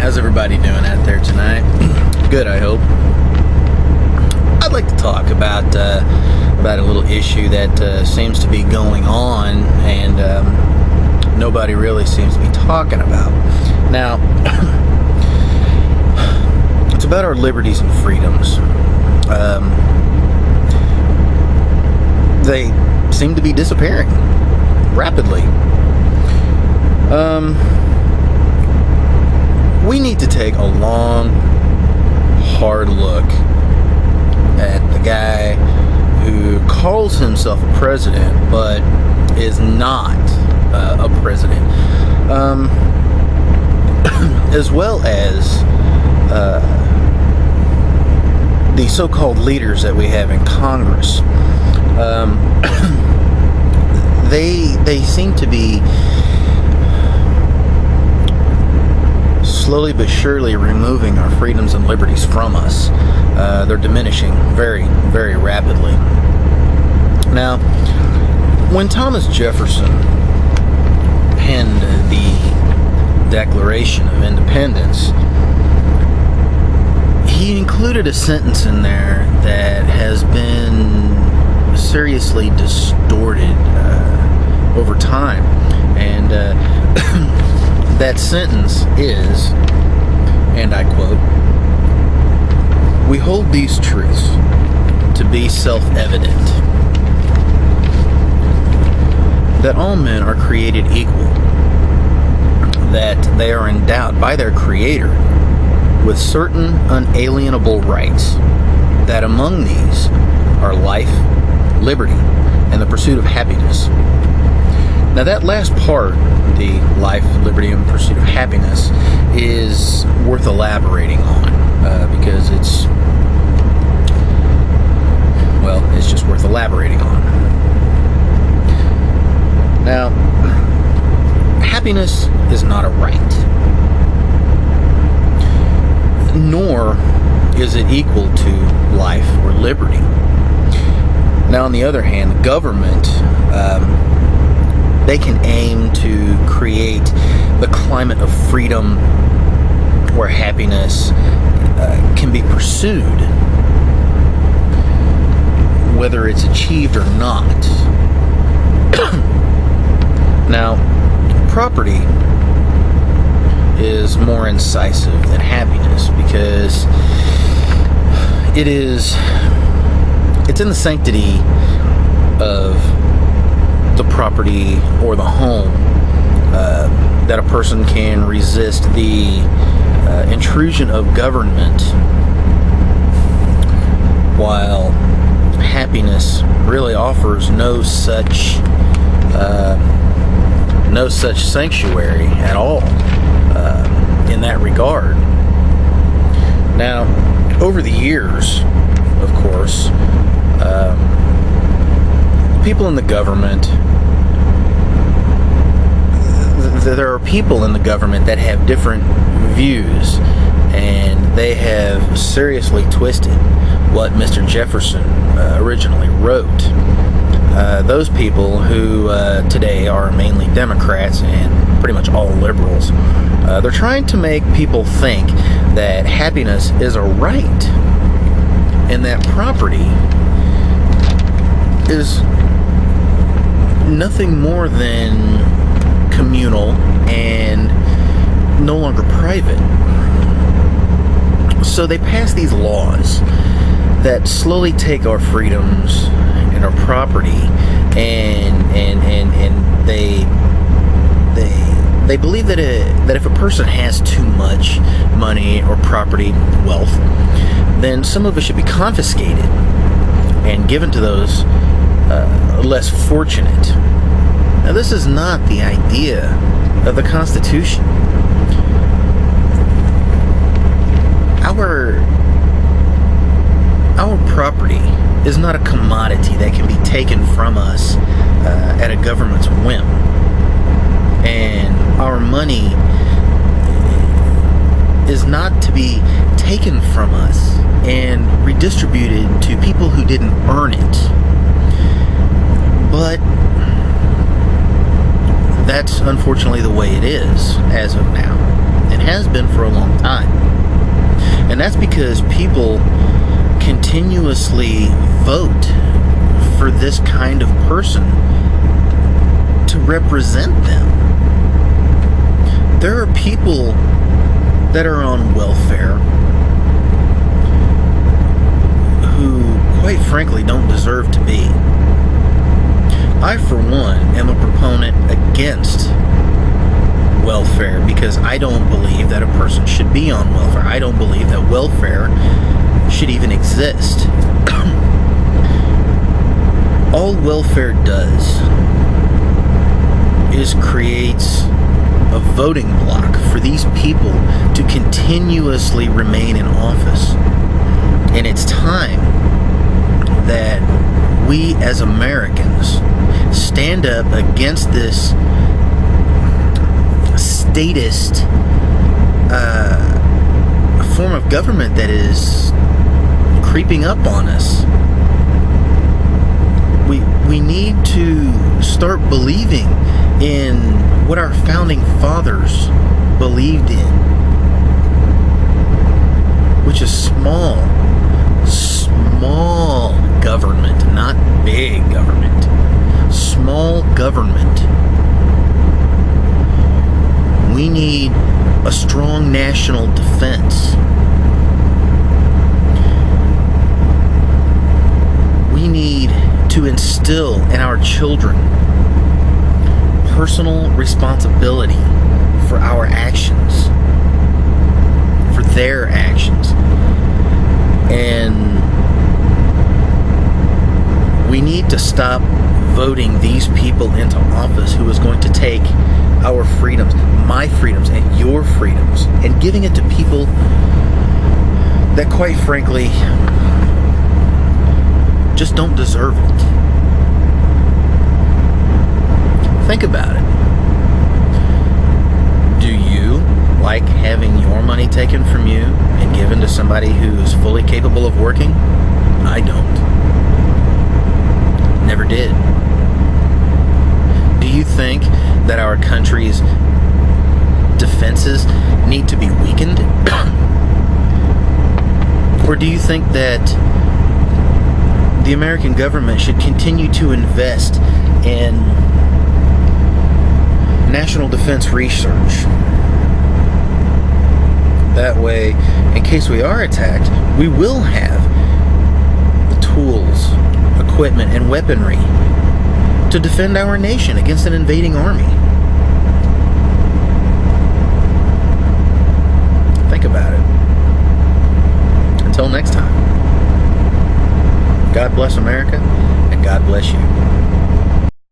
How's everybody doing out there tonight? Good, I hope. I'd like to talk about a little issue that seems to be going on and nobody really seems to be talking about. Now, it's about our liberties and freedoms. They seem to be disappearing rapidly. We need to take a long, hard look at the guy who calls himself a president but is not a president, as well as the so-called leaders that we have in Congress. They seem to be slowly but surely removing our freedoms and liberties from us. They're diminishing very, very rapidly. Now, when Thomas Jefferson penned the Declaration of Independence, he included a sentence in there that has been seriously distorted over time. And that sentence is, and I quote, "We hold these truths to be self-evident, that all men are created equal, that they are endowed by their Creator with certain unalienable rights, that among these are life, liberty, and the pursuit of happiness." Now that last part, the life, liberty, and pursuit of happiness, is worth elaborating on because it's just worth elaborating on. Now, happiness is not a right, nor is it equal to life or liberty. Now, on the other hand, the government, they can aim to create the climate of freedom where happiness can be pursued, whether it's achieved or not. Now, property is more incisive than happiness because it's in the sanctity of the property or the home that a person can resist the intrusion of government, while happiness really offers no such sanctuary at all in that regard. Now, over the years, of course, people in the government, there are people in the government that have different views, and they have seriously twisted what Mr. Jefferson originally wrote. Those people who today are mainly Democrats and pretty much all liberals, they're trying to make people think that happiness is a right and that property is nothing more than communal and no longer private. So they pass these laws that slowly take our freedoms and our property, and they believe that if a person has too much money or property, wealth, then some of it should be confiscated and given to those less fortunate. Now, this is not the idea of the Constitution. Our property is not a commodity that can be taken from us at a government's whim. And our money is not to be taken from us and redistributed to people who didn't earn it. But that's unfortunately the way it is as of now and has been for a long time. And that's because people continuously vote for this kind of person to represent them. There are people that are on welfare who, quite frankly, don't deserve to be. I, for one, am a proponent against welfare because I don't believe that a person should be on welfare. I don't believe that welfare should even exist. All welfare does is creates a voting block for these people to continuously remain in office. And it's time that we as Americans stand up against this statist form of government that is creeping up on us. We need to start believing in what our founding fathers believed in, which is small government, not big government. Small government. We need a strong national defense. We need to instill in our children personal responsibility for our actions, for their actions. And we need to stop voting these people into office who is going to take our freedoms, my freedoms, and your freedoms, and giving it to people that, quite frankly, just don't deserve it. Think about it. Do you like having your money taken from you and given to somebody who's fully capable of working? I don't. Never did. Do you think that our country's defenses need to be weakened? Or do you think that the American government should continue to invest in national defense research? That way, in case we are attacked, we will have the tools, equipment, and weaponry to defend our nation against an invading army. Think about it. Until next time, God bless America, and God bless you.